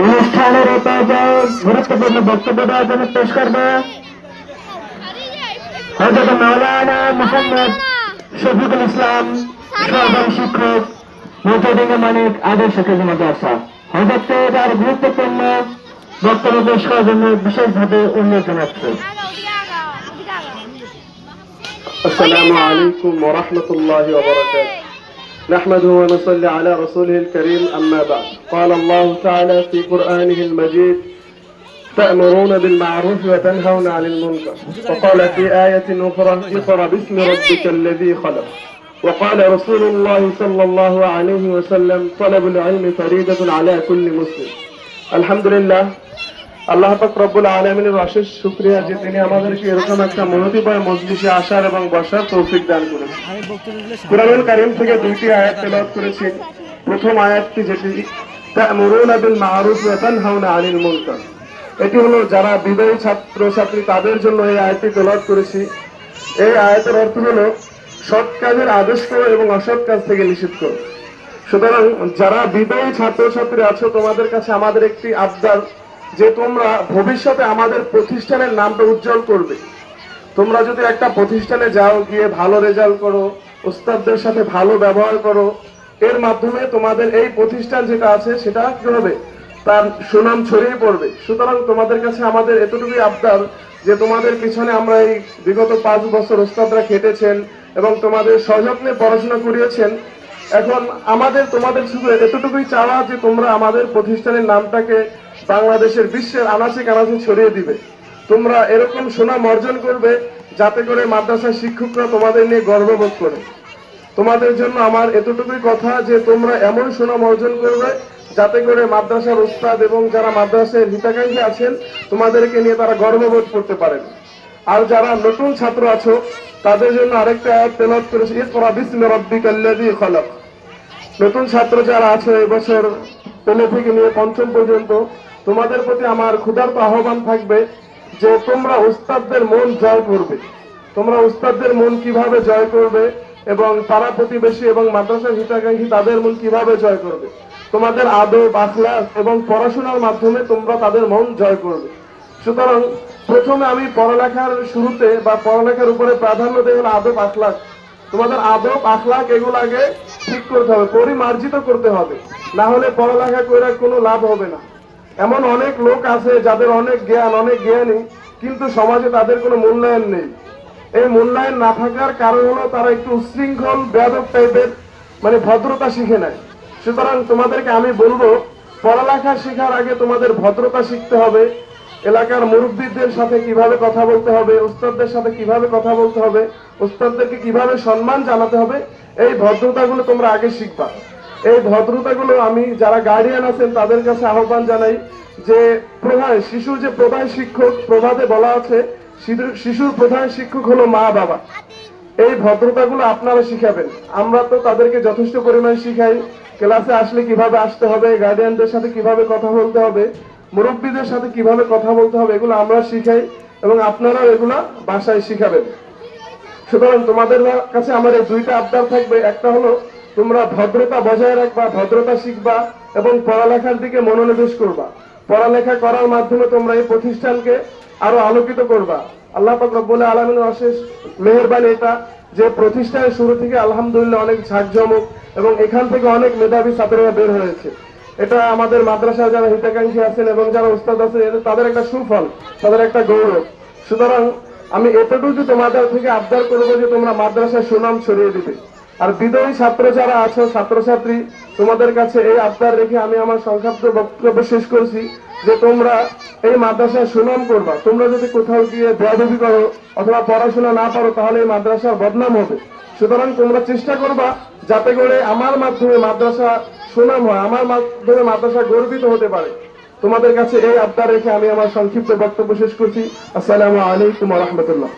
অনুষ্ঠানের এই পর্যায়ে গুরুত্বপূর্ণ বক্তব্য দেওয়ার জন্য পেশ করবে হযরত মাওলানা মুহাম্মদ শফিকুল ইসলাম, সহকারী শিক্ষক, মুজাহিদে মানিক আদর্শ কেন্দ্রীয় মাদ্রাসা। হযরতকে তার গুরুত্বপূর্ণ বক্তব্য পেশ করার জন্য বিশেষভাবে অনুরোধ জানাচ্ছি। السلام عليكم ورحمة الله وبركاته. نحمده ونصلي على رسوله الكريم. أما بعد، قال الله تعالى في قرآنه المجيد: تأمرون بالمعروف وتنهون عن المنكر. وقال في آية أخرى: اقرأ باسم ربك الذي خلق. وقال رسول الله صلى الله عليه وسلم: طلب العلم فريضة على كل مسلم. الحمد لله, আল্লাহ পাক রব্বুল আলামিনের অশেষ শুকরিয়া যে তিনি আমাদেরকে এরকম একটা মনোদীপময় মজলিসে আসার এবং বসার তৌফিক দান করেছেন। কুরআনুল কারীম থেকে দুইটি আয়াত তেলাওয়াত করেছি। প্রথম আয়াতটি যেটি তা'মুরুনা বিল মা'রুফ ওয়া তানহাউনা আনিল মুনকার, এটি হলো যারা বিদায়ী ছাত্র ছাত্রী তাদের জন্য এই আয়াতটি তেলাওয়াত করেছি। এই আয়াতের অর্থ হলো সৎ কাজের আদেশ করো এবং অসৎ কাজ থেকে নিষেধ করো। সুতরাং যারা বিদায়ী ছাত্র ছাত্রী আছো, তোমাদের কাছে আমাদের একটি আবদার যে তোমরা ভবিষ্যতে আমাদের প্রতিষ্ঠানের নামটা উজ্জ্বল করবে। তোমরা যদি একটা প্রতিষ্ঠানে যাও, গিয়ে ভালো রেজাল্ট করো, উস্তাদদের সাথে ভালো ব্যবহার করো, এর মাধ্যমে তোমাদের এই প্রতিষ্ঠান যেটা আছে সেটা কি হবে, তার সুনাম ছড়িয়ে পড়বে। সুতরাং তোমাদের কাছে আমাদের এতটুকুই আবদার যে তোমাদের পিছনে আমরা এই বিগত 5 বছর উস্তাদরা খেটেছেন এবং তোমাদের সযত্নে পড়াশোনা করিয়েছেন। এখন আমাদের তোমাদের শুধু এতটুকুই চাওয়া যে তোমরা আমাদের প্রতিষ্ঠানের নামটাকে বাংলাদেশের বিশ্বের আনাচে কানাচে ছড়িয়ে দিবে। তোমরা এরকম সুনাম অর্জন করবে যাতে করে মাদ্রাসার শিক্ষকরা তোমাদের নিয়ে গর্ববোধ করে। তোমাদের জন্য আমার এতটুকুই কথা যে তোমরা এমন সুনাম অর্জন করবে যাতে করে মাদ্রাসার উস্তাদ এবং যারা মাদ্রাসার হিতাকাঙ্ক্ষী আছেন তোমাদেরকে নিয়ে তারা গর্ববোধ করতে পারেন। আর যারা নতুন ছাত্র আছো তাদের জন্য আরেকটা আয়াত তেলাওয়াত করেছি, ইকরা বিসমি রাব্বিকাল্লাযী খালাক। নতুন ছাত্র যারা আছে এবছর পেলে থেকে নিয়ে পঞ্চম পর্যন্ত, তোমাদের প্রতি আমার ক্ষুধার্ত আহ্বান থাকবে যে তোমরা উস্তাদদের মন জয় করবে। তোমরা উস্তাদদের মন কিভাবে জয় করবে এবং পাড়া প্রতিবেশী এবং মাদ্রাসার হিতাকাঙ্ক্ষী তাদের মন কিভাবে জয় করবে, তোমাদের আদব আখলাক এবং পড়াশোনার মাধ্যমে তোমরা তাদের মন জয় করবে। সুতরাং প্রথমে আমি পড়ালেখার শুরুতে বা পড়ালেখার উপরে প্রাধান্য দেই হলো আদব আখলাক। তোমাদের আদব আখলাক এগুলো আগে ঠিক করতে হবে, পরিমার্জিত করতে হবে, না হলে পড়ালেখা করে কোনো লাভ হবে না। এমন অনেক লোক আছে যাদের অনেক জ্ঞান, অনেক জ্ঞানী, কিন্তু সমাজে তাদের কোনো মূল্যায়ন নেই। এই মূল্যায়ন না থাকার কারণ হলো তারা একটু উচ্ছৃঙ্খল বেয়াদব টাইপের, মানে ভদ্রতা শিখে নেয়। সুতরাং তোমাদেরকে আমি বলবো, পড়ালেখা শেখার আগে তোমাদের ভদ্রতা শিখতে হবে। এলাকার মুরব্বীদের সাথে কিভাবে কথা বলতে হবে, উস্তাদদের সাথে কিভাবে কথা বলতে হবে, উস্তাদদেরকে কিভাবে সম্মান জানাতে হবে, এই ভদ্রতাগুলো তোমরা আগে শিখবা। এই ভদ্রতাগুলো আমি যারা গার্ডিয়ান আছেন তাদের কাছে আহ্বান জানাই যে শিশুর যে প্রধান শিক্ষক, প্রভাতে বলা আছে শিশুর প্রধান শিক্ষক হলো মা বাবা। এই ভদ্রতাগুলো আপনারা শিখাবেন। আমরা তো তাদেরকে যথেষ্ট পরিমাণ শিখাই, ক্লাসে আসলে কিভাবে আসতে হবে, গার্ডিয়ানদের সাথে কিভাবে কথা বলতে হবে, মুরব্বীদের সাথে কিভাবে কথা বলতে হবে, এগুলো আমরা শিখাই এবং আপনারাও এগুলো বাসায় শিখাবেন। সুতরাং তোমাদের কাছে আমার এই দুইটা আবদার থাকবে, একটা হলো তোমরা ভদ্রতা বজায় রাখবা, ভদ্রতা শিখবা এবং পড়ালেখার দিকে মনোনিবেশ করবা। পড়ালেখা করার মাধ্যমে তোমরা এই প্রতিষ্ঠানকে আরো আলোকিত করবা। আল্লাহ পাক রব্বুল আলামিনের অশেষ মেহেরবানি এটা যে প্রতিষ্ঠানের শুরু থেকে আলহামদুলিল্লাহ অনেক ঝাঁকজমক এবং এখান থেকে অনেক মেধাবী ছাত্ররা বের হয়েছে। এটা আমাদের মাদ্রাসার যারা হিতাকাঙ্ক্ষী আছেন এবং যারা উস্তাদ আছে তাদের একটা সুফল, তাদের একটা গৌরব। সুতরাং আমি এতটুকু তোমাদের থেকে আবদার করবো যে তোমরা মাদ্রাসার সুনাম ছড়িয়ে দিবে। আর বিদায়ী ছাত্র যারা আছো, ছাত্রছাত্রী, তোমাদের কাছে এই আবদার রেখে আমি আমার সংক্ষিপ্ত বক্তব্য শেষ করছি যে তোমরা এই মাদ্রাসার সুনাম করবা। তোমরা যদি কোথাও গিয়ে বেয়াদবি করো অথবা পড়াশোনা না পারো তাহলে এই মাদ্রাসার বদনাম হবে। সুতরাং তোমরা চেষ্টা করবা যাতে করে আমার মাধ্যমে মাদ্রাসা সুনাম হয়, আমার মাধ্যমে মাদ্রাসা গর্বিত হতে পারে। তোমাদের কাছে এই আবদার রেখে আমি আমার সংক্ষিপ্ত বক্তব্য শেষ করছি। আসসালামু আলাইকুম ওয়া রাহমাতুল্লাহ।